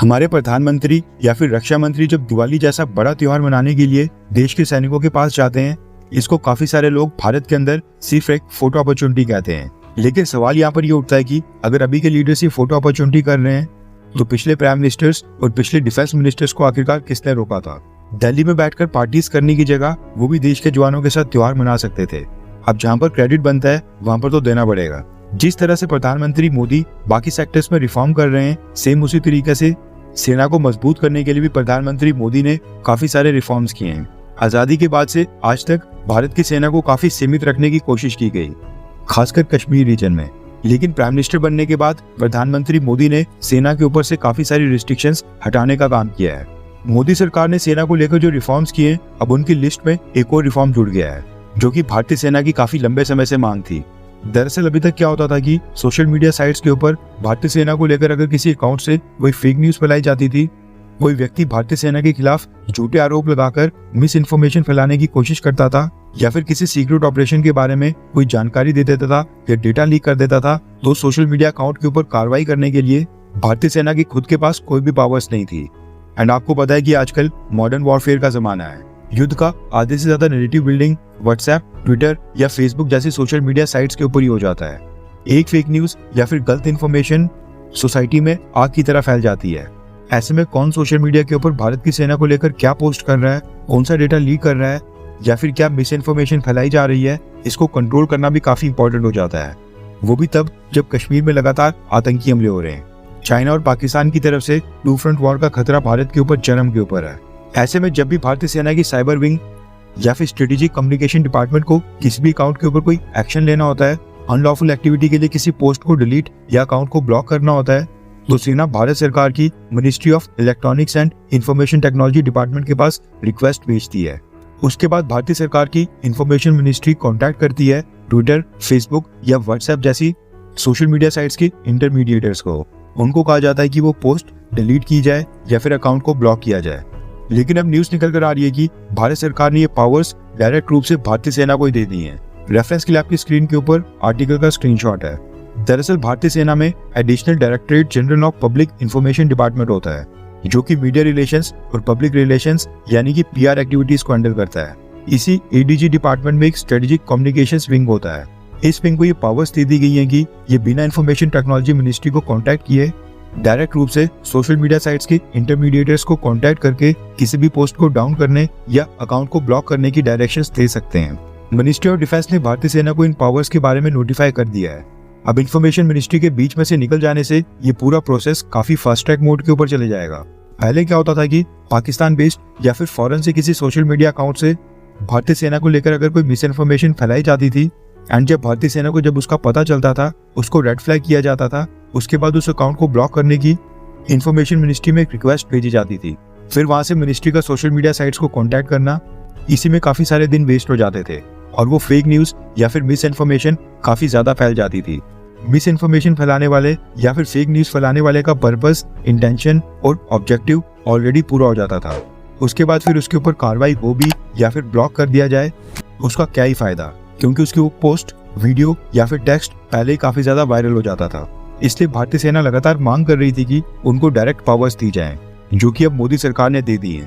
हमारे प्रधानमंत्री या फिर रक्षा मंत्री जब दिवाली जैसा बड़ा त्योहार मनाने के लिए देश के सैनिकों के पास जाते हैं, इसको काफी सारे लोग भारत के अंदर सिर्फ एक फोटो अपॉर्चुनिटी कहते हैं। लेकिन सवाल यहाँ पर ये उठता है कि अगर अभी के लीडर्स ये फोटो अपॉर्चुनिटी कर रहे हैं तो पिछले प्राइम मिनिस्टर्स और पिछले डिफेंस मिनिस्टर्स को आखिरकार किसने रोका था? दिल्ली में बैठकर पार्टीज करने की जगह वो भी देश के जवानों के साथ त्योहार मना सकते थे। अब जहाँ पर क्रेडिट बनता है वहां पर तो देना पड़ेगा। जिस तरह से प्रधानमंत्री मोदी बाकी सेक्टर्स में रिफॉर्म कर रहे हैं, सेम उसी तरीके से सेना को मजबूत करने के लिए भी प्रधानमंत्री मोदी ने काफी सारे रिफॉर्म्स किए हैं। आजादी के बाद से आज तक भारत की सेना को काफी सीमित रखने की कोशिश की गई, खासकर कश्मीर रीजन में। लेकिन प्राइम मिनिस्टर बनने के बाद प्रधानमंत्री मोदी ने सेना के ऊपर से काफी सारी रिस्ट्रिक्शंस हटाने का काम किया है। मोदी सरकार ने सेना को लेकर जो रिफॉर्म्स किए, अब उनकी लिस्ट में एक और रिफॉर्म जुड़ गया है, जो कि भारतीय सेना की काफी लंबे समय से मांग थी। दरअसल अभी तक क्या होता था कि सोशल मीडिया साइट्स के ऊपर भारतीय सेना को लेकर अगर किसी अकाउंट से कोई फेक न्यूज फैलाई जाती थी, कोई व्यक्ति भारतीय सेना के खिलाफ झूठे आरोप लगाकर मिस इन्फॉर्मेशन फैलाने की कोशिश करता था या फिर किसी सीक्रेट ऑपरेशन के बारे में कोई जानकारी दे देता था या डेटा लीक कर देता था, तो सोशल मीडिया अकाउंट के ऊपर कार्रवाई करने के लिए भारतीय सेना की खुद के पास कोई भी पावर्स नहीं थी। एंड आपको पता है कि आजकल मॉडर्न वॉरफेयर का जमाना है। युद्ध का आधे से ज्यादा नैरेटिव बिल्डिंग व्हाट्सएप, ट्विटर या फेसबुक जैसी सोशल मीडिया साइट्स के ऊपर ही हो जाता है। एक फेक न्यूज या फिर गलत इन्फॉर्मेशन सोसाइटी में आग की तरह फैल जाती है। ऐसे में कौन सोशल मीडिया के ऊपर भारत की सेना को लेकर क्या पोस्ट कर रहा है, कौन सा डेटा लीक कर रहा है या फिर क्या मिस इन्फॉर्मेशन फैलाई जा रही है, इसको कंट्रोल करना भी काफी इंपॉर्टेंट हो जाता है। वो भी तब जब कश्मीर में लगातार आतंकी हमले हो रहे हैं। चाइना और पाकिस्तान की तरफ से टू फ्रंट वॉर का खतरा भारत के ऊपर चरम के ऊपर है। ऐसे में जब भी भारतीय सेना की साइबर विंग या फिर स्ट्रेटेजिक कम्युनिकेशन डिपार्टमेंट को किसी भी अकाउंट के ऊपर कोई एक्शन लेना होता है, अनलॉफुल एक्टिविटी के लिए किसी पोस्ट को डिलीट या अकाउंट को ब्लॉक करना होता है, तो सेना भारत सरकार की ministry of electronics and information technology department के पास रिक्वेस्ट भेजती है। उसके बाद भारतीय सरकार की इंफॉर्मेशन मिनिस्ट्री कॉन्टैक्ट करती है ट्विटर, फेसबुक या व्हाट्सएप जैसी सोशल मीडिया साइट्स के इंटरमीडिएटर्स को। उनको कहा जाता है कि वो पोस्ट डिलीट की जाए या फिर अकाउंट को ब्लॉक किया जाए। लेकिन अब न्यूज निकल कर आ रही है कि भारत सरकार ने ये पावर्स डायरेक्ट रूप से भारतीय सेना को ही दे दी हैं। रेफरेंस के लिए आपकी स्क्रीन के ऊपर आर्टिकल का स्क्रीनशॉट है। दरअसल भारतीय सेना में additional directorate general of public information department होता है, जो कि मीडिया रिलेशंस और पब्लिक रिलेशंस यानी कि पीआर एक्टिविटीज को हैंडल करता है। इसी एडीजी डिपार्टमेंट में एक स्ट्रेटेजिक कम्युनिकेशंस विंग होता है। इस विंग को ये पावर्स दे दी गई है कि ये बिना इंफॉर्मेशन टेक्नोलॉजी मिनिस्ट्री को कॉन्टैक्ट किए डायरेक्ट रूप से सोशल मीडिया साइट्स के इंटरमीडिएटर्स को कॉन्टैक्ट करके किसी भी पोस्ट को डाउन करने या अकाउंट को ब्लॉक करने की डायरेक्शंस दे सकते हैं। मिनिस्ट्री ऑफ डिफेंस ने भारतीय सेना को इन पावर्स के बारे में नोटिफाई कर दिया है। अब इंफॉर्मेशन मिनिस्ट्री के बीच में से निकल जाने से ये पूरा प्रोसेस काफी फास्ट ट्रैक मोड के ऊपर चले जाएगा। पहले क्या होता था कि पाकिस्तान बेस्ड या फिर फॉरेन से किसी सोशल मीडिया अकाउंट से भारतीय सेना को लेकर अगर कोई मिस इन्फॉर्मेशन फैलाई जाती थी एंड जब भारतीय सेना को जब उसका पता चलता था, उसको रेड फ्लैग किया जाता था। उसके बाद उस अकाउंट को ब्लॉक करने की इंफॉर्मेशन मिनिस्ट्री में एक रिक्वेस्ट भेजी जाती थी। फिर वहां से मिनिस्ट्री का सोशल मीडिया साइट्स को कांटेक्ट करना, इसी में काफी सारे दिन वेस्ट हो जाते थे और वो फेक न्यूज या फिर मिस इन्फॉर्मेशन काफी ज्यादा फैल जाती थी। मिस इन्फॉर्मेशन फैलाने वाले या फिर फेक न्यूज फैलाने वाले का पर्पस, इंटेंशन और ऑब्जेक्टिव ऑलरेडी पूरा हो जाता था। उसके बाद फिर उसके ऊपर कार्रवाई हो भी या फिर ब्लॉक कर दिया जाए, उसका क्या ही फायदा, क्योंकि उसकी वो पोस्ट, वीडियो या फिर टेक्स्ट पहले ही काफी ज्यादा वायरल हो जाता था। इसलिए भारतीय सेना लगातार मांग कर रही थी कि उनको डायरेक्ट पावर्स दी जाएं, जो कि अब मोदी सरकार ने दे दी है।